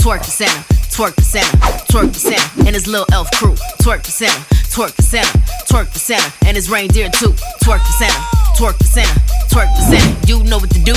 Twerk the center, twerk the center, twerk the center, and his little elf crew. Twerk the center, twerk the center, twerk the center, and his reindeer too. Twerk the center, twerk the center, twerk the center. You know what to do.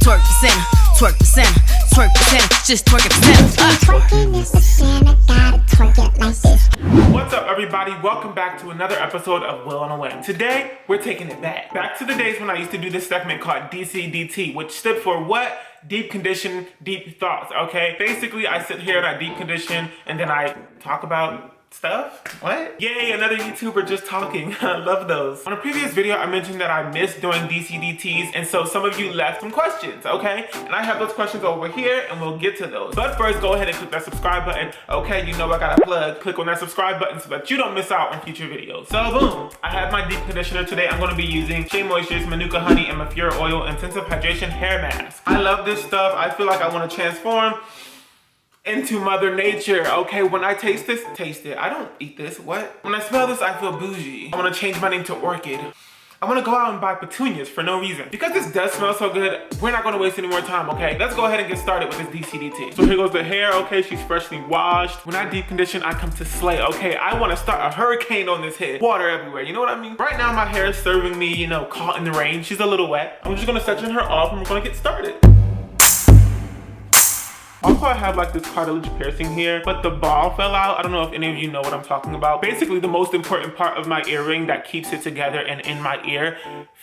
Twerk the center, twerk the center, twerk the center. Just twerk it the center. Twerking is the center, gotta twerk it like this. What's up, everybody? Welcome back to another episode of Will on a Whim. Today, we're taking it back. Back to the days when I used to do this segment called DCDT, which stood for what? Deep condition, deep thoughts, okay? Basically, I sit here and I deep condition, and then I talk about stuff? What? Yay, another YouTuber just talking. I love those. On a previous video, I mentioned that I miss doing DCDTs, and so some of you left some questions, okay? And I have those questions over here, and we'll get to those. But first, go ahead and click that subscribe button. Okay, you know I got a plug. Click on that subscribe button so that you don't miss out on future videos. So boom, I have my deep conditioner today. I'm gonna be using Shea Moisture's Manuka Honey and Mafura Oil Intensive Hydration Hair Mask. I love this stuff. I feel like I wanna transform into Mother Nature. Okay, when I taste this, taste it. I don't eat this, what? When I smell this, I feel bougie. I wanna change my name to Orchid. I wanna go out and buy petunias for no reason. Because this does smell so good, we're not gonna waste any more time, okay? Let's go ahead and get started with this DCDT. So here goes the hair, okay? She's freshly washed. When I deep condition, I come to slay, okay? I wanna start a hurricane on this head. Water everywhere, you know what I mean? Right now, my hair is serving me, you know, caught in the rain. She's a little wet. I'm just gonna section her off and we're gonna get started. Also, I have like this cartilage piercing here, but the ball fell out. I don't know if any of you know what I'm talking about. Basically, the most important part of my earring that keeps it together and in my ear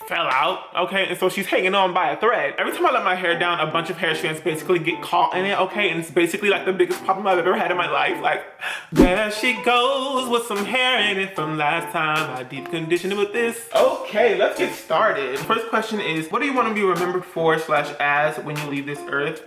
fell out, okay? And so she's hanging on by a thread. Every time I let my hair down, a bunch of hair strands basically get caught in it, okay? And it's basically like the biggest problem I've ever had in my life. Like, there she goes with some hair in it from last time I deep conditioned it with this. Okay, let's get started. First question is, what do you want to be remembered for / as when you leave this earth?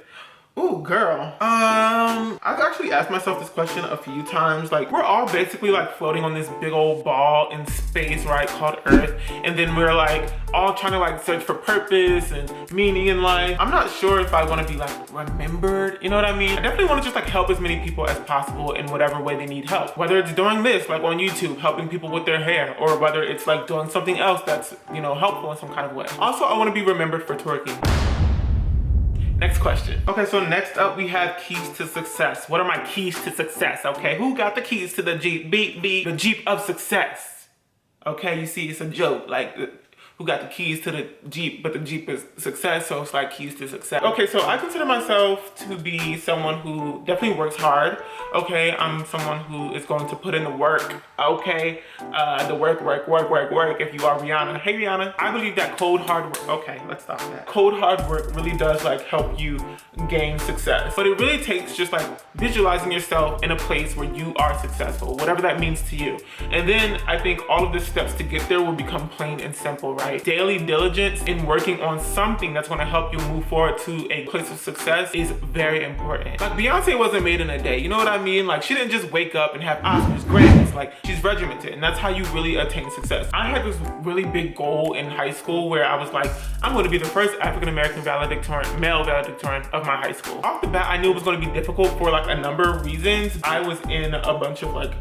Ooh, girl. I've actually asked myself this question a few times. Like, we're all basically like floating on this big old ball in space, right, called Earth. And then we're like all trying to like search for purpose and meaning in life. I'm not sure if I want to be like remembered, you know what I mean? I definitely want to just like help as many people as possible in whatever way they need help. Whether it's doing this, like on YouTube, helping people with their hair, or whether it's like doing something else that's, you know, helpful in some kind of way. Also, I want to be remembered for twerking. Next question. Okay, so next up we have keys to success. What are my keys to success? Okay, who got the keys to the Jeep? Beep, beep, the Jeep of success. Okay, you see, it's a joke. Like, who got the keys to the Jeep, but the Jeep is success, so it's like keys to success. Okay, so I consider myself to be someone who definitely works hard. Okay, I'm someone who is going to put in the work. Okay, the work. If you are Rihanna, hey Rihanna. I believe that cold hard work. Okay, let's stop that. Cold hard work really does like help you gain success, but it really takes just like visualizing yourself in a place where you are successful, whatever that means to you. And then I think all of the steps to get there will become plain and simple, right? Daily diligence in working on something that's going to help you move forward to a place of success is very important. Like, Beyonce wasn't made in a day, you know what I mean? Like, she didn't just wake up and have Oscars, Grammys. Like, she's regimented, and that's how you really attain success. I had this really big goal in high school where I was like, I'm going to be the first African-American valedictorian, male valedictorian of my high school. Off the bat, I knew it was going to be difficult for like a number of reasons. I was in a bunch of like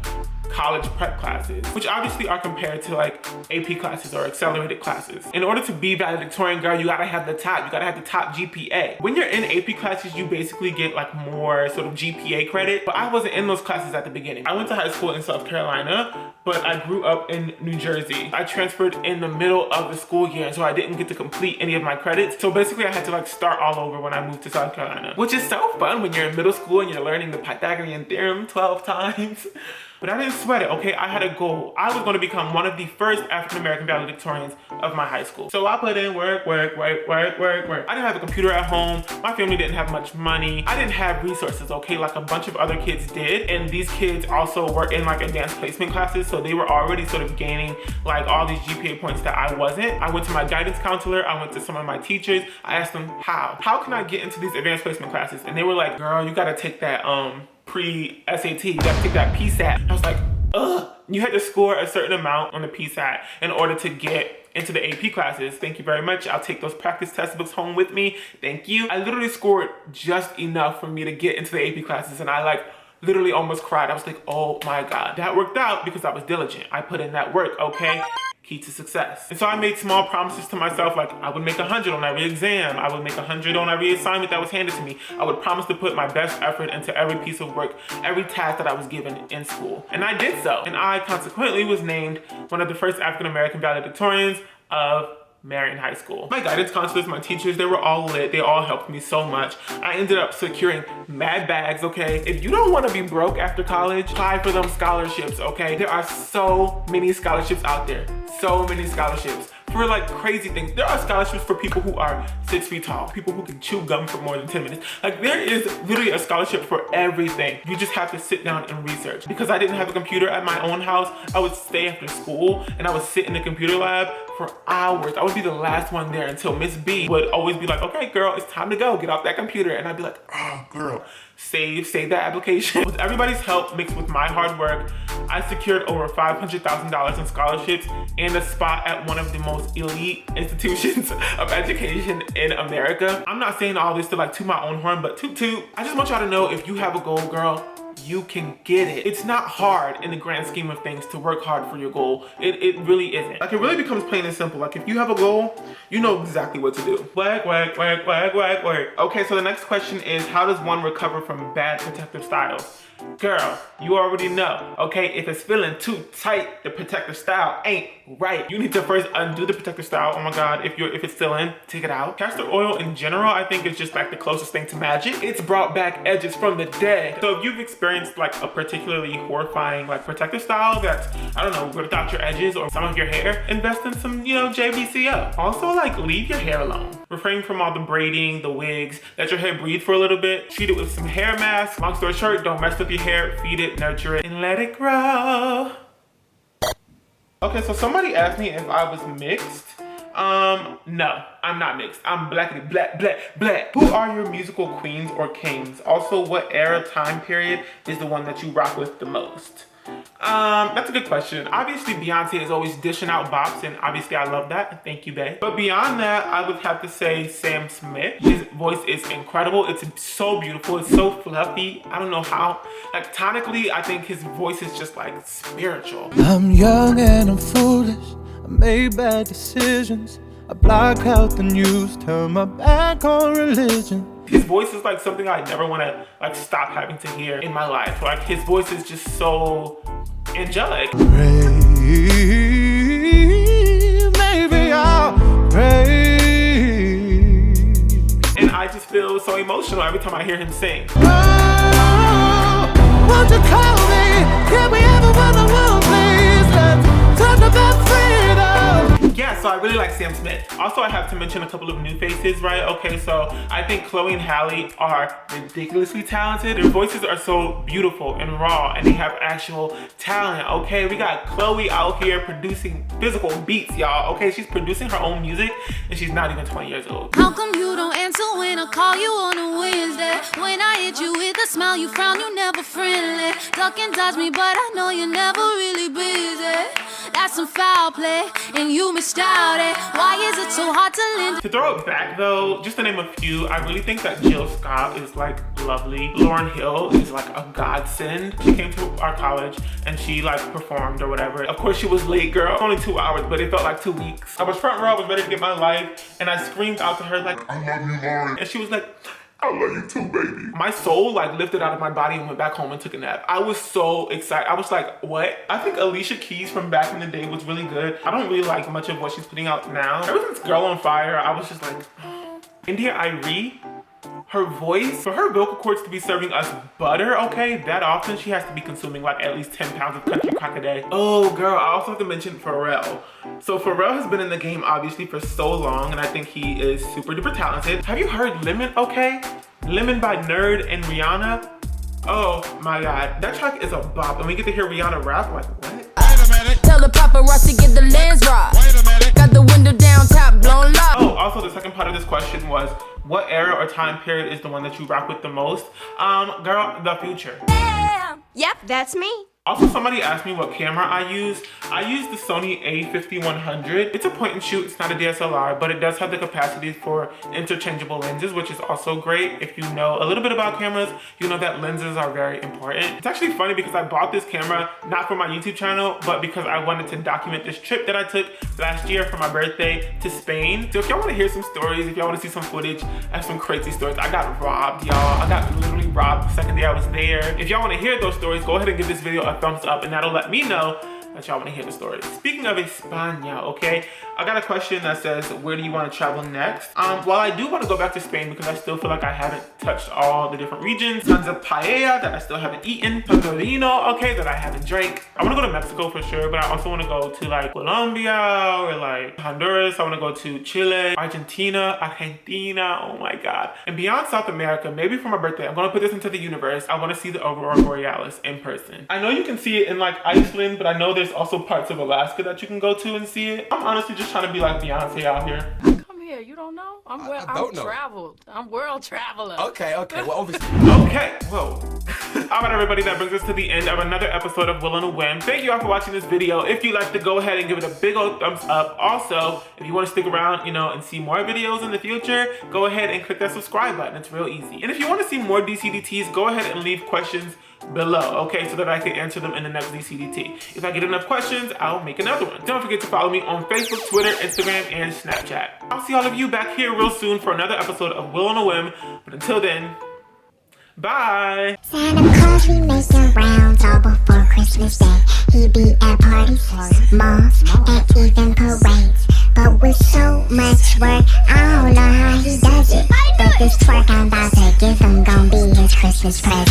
college prep classes, which obviously are compared to like AP classes or accelerated classes. In order to be valedictorian, girl, you gotta have the top GPA. When you're in AP classes, you basically get like more sort of GPA credit, but I wasn't in those classes at the beginning. I went to high school in South Carolina, but I grew up in New Jersey. I transferred in the middle of the school year, so I didn't get to complete any of my credits. So basically I had to like start all over when I moved to South Carolina, which is so fun when you're in middle school and you're learning the Pythagorean theorem 12 times. But I didn't sweat it, okay? I had a goal. I was gonna become one of the first African-American valedictorians of my high school. So I put in work. I didn't have a computer at home. My family didn't have much money. I didn't have resources, okay? Like a bunch of other kids did. And these kids also were in like advanced placement classes, so they were already sort of gaining like all these GPA points that I wasn't. I went to my guidance counselor. I went to some of my teachers. I asked them, how can I get into these advanced placement classes? And they were like, girl, you gotta take that pre-SAT, you gotta take that PSAT. And I was like, ugh. You had to score a certain amount on the PSAT in order to get into the AP classes. Thank you very much. I'll take those practice test books home with me. Thank you. I literally scored just enough for me to get into the AP classes, and I like literally almost cried. I was like, oh my God. That worked out because I was diligent. I put in that work, okay? key to success. And so I made small promises to myself, like I would make 100 on every exam. I would make 100 on every assignment that was handed to me. I would promise to put my best effort into every piece of work, every task that I was given in school. And I did so. And I consequently was named one of the first African-American valedictorians of Marion High School. My guidance counselors, my teachers, they were all lit. They all helped me so much. I ended up securing mad bags, okay? If you don't want to be broke after college, apply for them scholarships, okay? There are so many scholarships out there. So many scholarships for like crazy things. There are scholarships for people who are 6 feet tall, people who can chew gum for more than 10 minutes. Like there is literally a scholarship for everything. You just have to sit down and research. Because I didn't have a computer at my own house, I would stay after school and I would sit in the computer lab for hours. I would be the last one there until Miss B would always be like, okay girl, it's time to go, get off that computer. And I'd be like, oh girl, save that application. With everybody's help mixed with my hard work, I secured over $500,000 in scholarships and a spot at one of the most elite institutions of education in America. I'm not saying all this to like toot my own horn, but toot toot. I just want y'all to know, if you have a goal, girl, you can get it. It's not hard in the grand scheme of things to work hard for your goal. It really isn't. Like it really becomes plain and simple. Like if you have a goal, you know exactly what to do. Whack, whack, whack, whack, whack, whack. Okay, so the next question is, how does one recover from bad protective styles? Girl, you already know, okay? If it's feeling too tight, the protective style ain't right. You need to first undo the protective style. Oh my God, if it's still in, take it out. Castor oil in general, I think is just like the closest thing to magic. It's brought back edges from the dead. So if you've experienced like a particularly horrifying like protective style that's, I don't know, ripped out your edges or some of your hair, invest in some, JVCO. Also, like leave your hair alone. Refrain from all the braiding, the wigs. Let your hair breathe for a little bit. Treat it with some hair masks. Long story short, don't mess with your hair. Feed it, nurture it, and let it grow. Okay, so somebody asked me if I was mixed. No, I'm not mixed. I'm blackity black, black, black. Who are your musical queens or kings? Also, what era, time period is the one that you rock with the most? That's a good question. Obviously, Beyonce is always dishing out bops, and obviously I love that. Thank you, babe. But beyond that, I would have to say Sam Smith. His voice is incredible. It's so beautiful. It's so fluffy. I don't know how. Like, tonically, I think his voice is just, like, spiritual. I'm young and I'm foolish. I made bad decisions. I block out the news, turn my back on religion. His voice is like something I never want to like stop having to hear in my life. Like his voice is just so angelic. Pray, maybe I'll pray. And I just feel so emotional every time I hear him sing. Oh, won't you call me? Can we ever run the world, please? Let's talk about freedom. Yeah, so I really like Sam Smith. Also, I have to mention a couple of new faces, right? Okay, so I think Chloe and Halle are ridiculously talented. Their voices are so beautiful and raw, and they have actual talent, okay? We got Chloe out here producing physical beats, y'all, okay? She's producing her own music, and she's not even 20 years old. How come you don't answer when I call you on a Wednesday? When I hit you with a smile, you frown, you never friendly. Duck and dodge me, but I know you're never really busy. That's some foul play, and you missed out it. Why is it so hard to lend? To throw it back though, just to name a few, I really think that Jill Scott is like lovely. Lauryn Hill is like a godsend. She came to our college and she like performed or whatever. Of course she was late, girl. Only 2 hours, but it felt like 2 weeks. I was front row, I was ready to get my life, and I screamed out to her like, I love you, Lauryn. And she was like, I love you too, baby. My soul like lifted out of my body and went back home and took a nap. I was so excited. I was like, what? I think Alicia Keys from back in the day was really good. I don't really like much of what she's putting out now. Ever since Girl on Fire, I was just like, India.Arie, her voice, for her vocal cords to be serving us butter, okay, that often, she has to be consuming like at least 10 pounds of country crack a day. Oh girl, I also have to mention Pharrell. So Pharrell has been in the game obviously for so long, and I think he is super duper talented. Have you heard Lemon, okay? Lemon by Nerd and Rihanna. Oh my God, that track is a bop, and we get to hear Rihanna rap, like what? Wait a minute. Tell the paparazzi get the lens right. Wait a minute. Got the window down, top blown low. Oh, also the second part of this question was, what era or time period is the one that you rock with the most? Girl, the future. Yep, that's me. Also, somebody asked me what camera I use. I use the Sony a5100. It's a point and shoot, it's not a DSLR, but it does have the capacity for interchangeable lenses, which is also great. If you know a little bit about cameras, you know that lenses are very important. It's actually funny because I bought this camera not for my YouTube channel, but because I wanted to document this trip that I took last year for my birthday to Spain. So if y'all want to hear some stories, if y'all want to see some footage, I have some crazy stories. I got robbed, y'all. I got literally robbed the second day I was there. If y'all want to hear those stories, go ahead and give this video a thumbs up, and that'll let me know that y'all want to hear the stories. Speaking of España, okay, I got a question that says, where do you want to travel next? While I do want to go back to Spain because I still feel like I haven't touched all the different regions, tons of paella that I still haven't eaten, tons of vino, okay, that I haven't drank. I want to go to Mexico for sure, but I also want to go to like Colombia or like Honduras. I want to go to Chile, Argentina, oh my God. And beyond South America, maybe for my birthday, I'm going to put this into the universe. I want to see the Aurora Borealis in person. I know you can see it in like Iceland, but I know there's also parts of Alaska that you can go to and see it. I'm honestly just trying to be like Beyonce out here. Come here, you don't know? I'm traveled. I'm world traveler. Okay, well, obviously. Okay, whoa. All right, everybody, that brings us to the end of another episode of Will on a Whim. Thank you all for watching this video. If you'd like to go ahead and give it a big old thumbs up. Also, if you want to stick around, you know, and see more videos in the future, go ahead and click that subscribe button. It's real easy. And if you want to see more DCDTs, go ahead and leave questions below, okay, so that I can answer them in the next DCDT. If I get enough questions, I'll make another one. Don't forget to follow me on Facebook, Twitter, Instagram, and Snapchat. I'll see all of you back here real soon for another episode of Will on a Whim. But until then, bye. Santa Claus be making rounds all before Christmas Day. He be at parties, malls, and even parades. But with so much work, I don't know how he does it. But this twerk I'm about to give him gon' be his Christmas present.